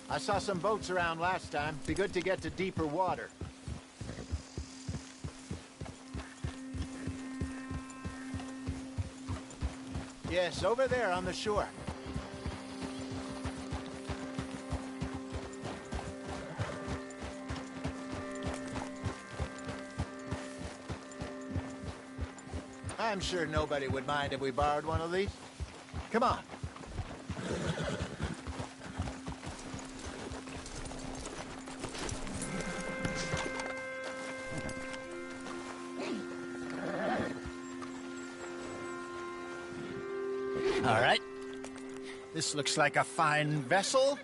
I saw some boats around last time. Be good to get to deeper water. Yes, over there on the shore. I'm sure nobody would mind if we borrowed one of these. Come on. All right. This looks like a fine vessel.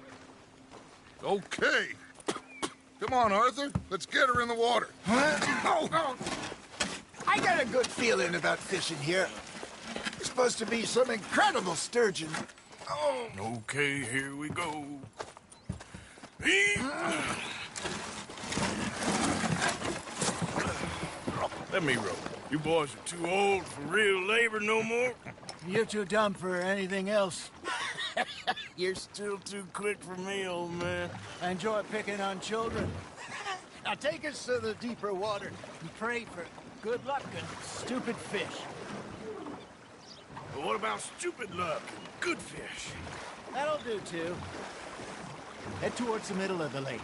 Okay. Come on, Arthur. Let's get her in the water. Oh. I got a good feeling about fishing here. It's supposed to be some incredible sturgeon. Oh. Okay, here we go. Let me row. You boys are too old for real labor no more. You're too dumb for anything else. You're still too quick for me, old man. I enjoy picking on children. Now take us to the deeper water and pray for good luck and stupid fish. But what about stupid luck and good fish? That'll do, too. Head towards the middle of the lake.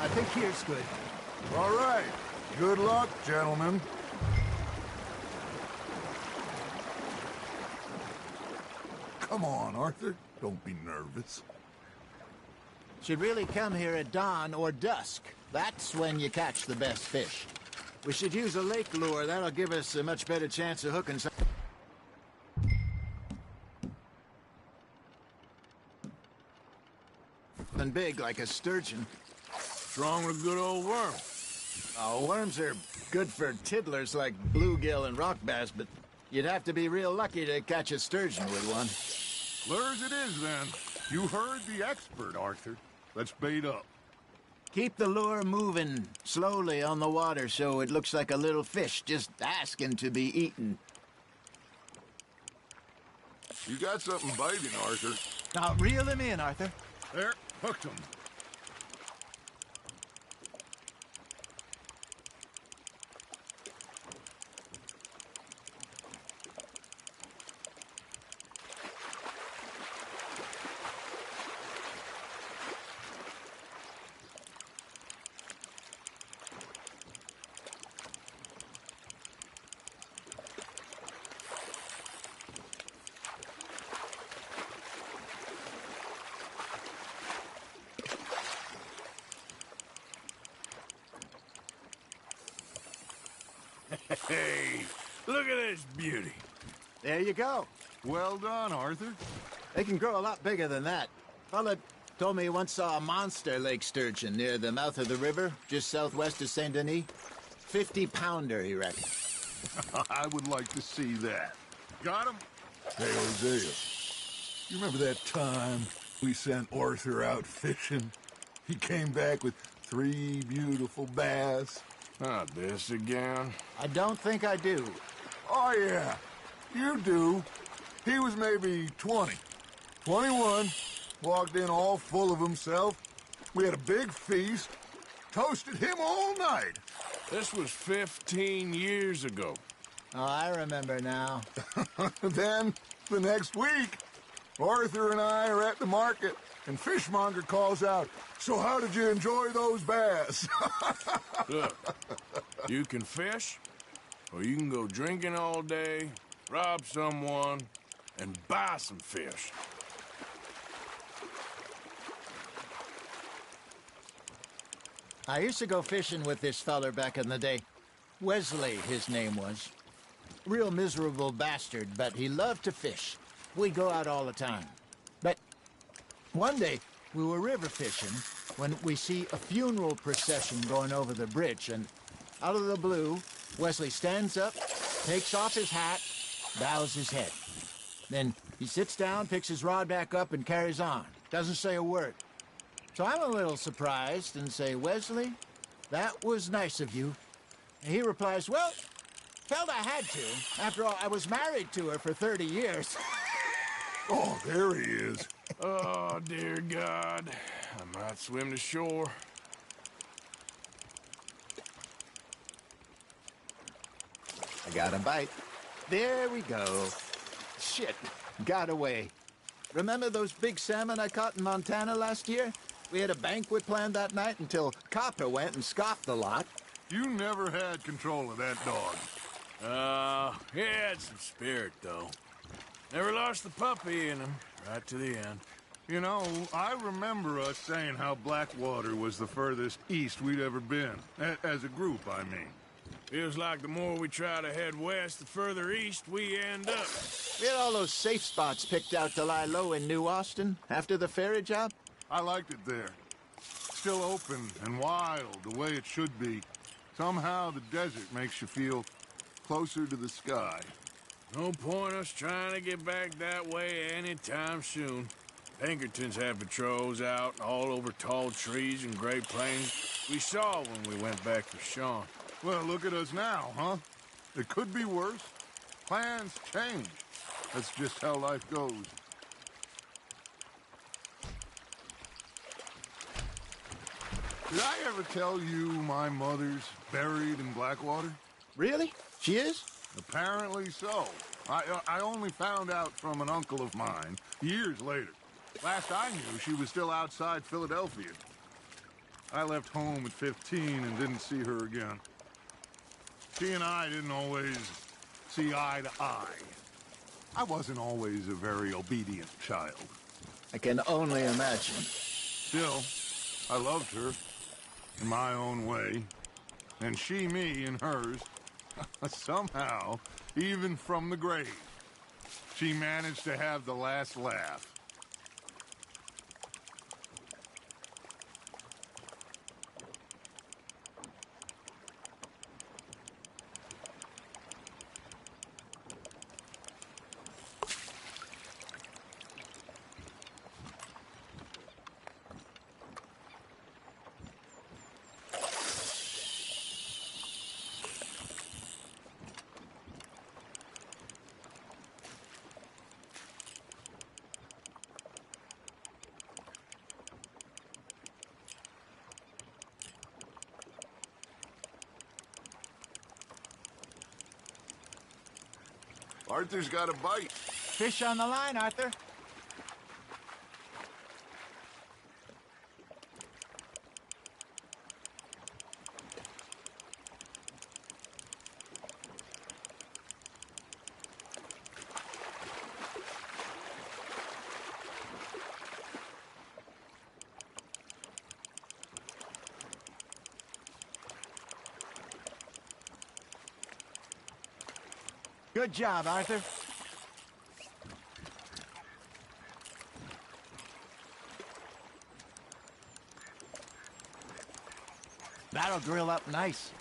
I think here's good. All right. Good luck, gentlemen. Come on, Arthur. Don't be nervous. Should really come here at dawn or dusk. That's when you catch the best fish. We should use a lake lure. That'll give us a much better chance of hooking something big like a sturgeon. Strong with a good old worm. Oh, worms are good for tiddlers like bluegill and rock bass, but you'd have to be real lucky to catch a sturgeon with one. Lures it is, then. You heard the expert, Arthur. Let's bait up. Keep the lure moving slowly on the water so it looks like a little fish just asking to be eaten. You got something biting, Arthur. Now, reel him in, Arthur. There, hooked him. Hey, look at this beauty. There you go. Well done, Arthur. They can grow a lot bigger than that. Fella told me he once saw a monster lake sturgeon near the mouth of the river, just southwest of Saint Denis. 50-pounder, he reckoned. I would like to see that. Got him? Hey, Hosea. You remember that time we sent Arthur out fishing? He came back with 3 beautiful bass. Not this again. I don't think I do. Oh, yeah. You do. He was maybe 20. 21. Walked in all full of himself. We had a big feast. Toasted him all night. This was 15 years ago. Oh, I remember now. Then, the next week, Arthur and I are at the market, and Fishmonger calls out, "So how did you enjoy those bass?" Look, you can fish, or you can go drinking all day, rob someone, and buy some fish. I used to go fishing with this feller back in the day. Wesley, his name was. Real miserable bastard, but he loved to fish. We'd go out all the time. But one day, we were river fishing when we see a funeral procession going over the bridge, and out of the blue, Wesley stands up, takes off his hat, bows his head. Then he sits down, picks his rod back up, and carries on. Doesn't say a word. So I'm a little surprised and say, Wesley, that was nice of you. And he replies, well, felt I had to. After all, I was married to her for 30 years. Oh, there he is. Oh, dear God. I might swim to shore. I got a bite. There we go. Shit, got away. Remember those big salmon I caught in Montana last year? We had a banquet planned that night until Copper went and scoffed the lot. You never had control of that dog. He had some spirit, though. Never lost the puppy in him, right to the end. You know, I remember us saying how Blackwater was the furthest east we'd ever been. As a group, I mean. Feels like the more we try to head west, the further east we end up. We had all those safe spots picked out to lie low in New Austin after the ferry job. I liked it there. Still open and wild, the way it should be. Somehow the desert makes you feel closer to the sky. No point us trying to get back that way anytime soon. Pinkertons had patrols out all over tall trees and Great Plains. We saw when we went back for Sean. Well, look at us now, huh? It could be worse. Plans change. That's just how life goes. Did I ever tell you my mother's buried in Blackwater? Really? She is? Apparently so. I only found out from an uncle of mine years later. Last I knew, she was still outside Philadelphia. I left home at 15 and didn't see her again. She and I didn't always see eye to eye. I wasn't always a very obedient child. I can only imagine. Still, I loved her in my own way, and she me in hers. Somehow, even from the grave, she managed to have the last laugh. Arthur's got a bite. Fish on the line, Arthur. Good job, Arthur. That'll grill up nice.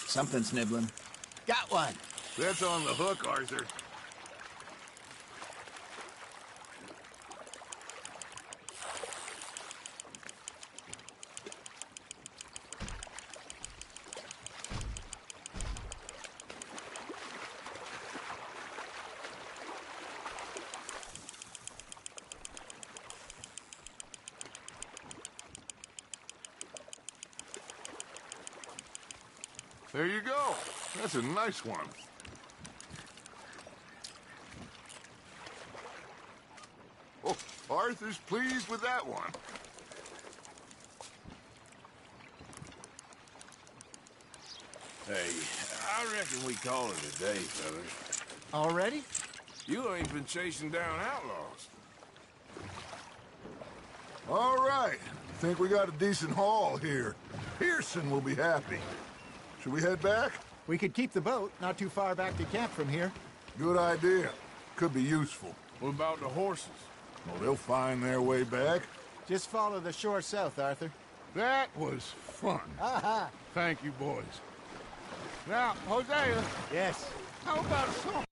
Something's nibbling. Got one. That's on the hook, Arthur. There you go. That's a nice one. Oh, Arthur's pleased with that one. Hey, I reckon we call it a day, fellas. Already? You ain't been chasing down outlaws. All right. think we got a decent haul here. Pearson will be happy. Should we head back? We could keep the boat not too far back to camp from here. Good idea. Could be useful. What about the horses? Well, they'll find their way back. Just follow the shore south, Arthur. That was fun. Aha! Thank you, boys. Now, Hosea, Yes. how about a song?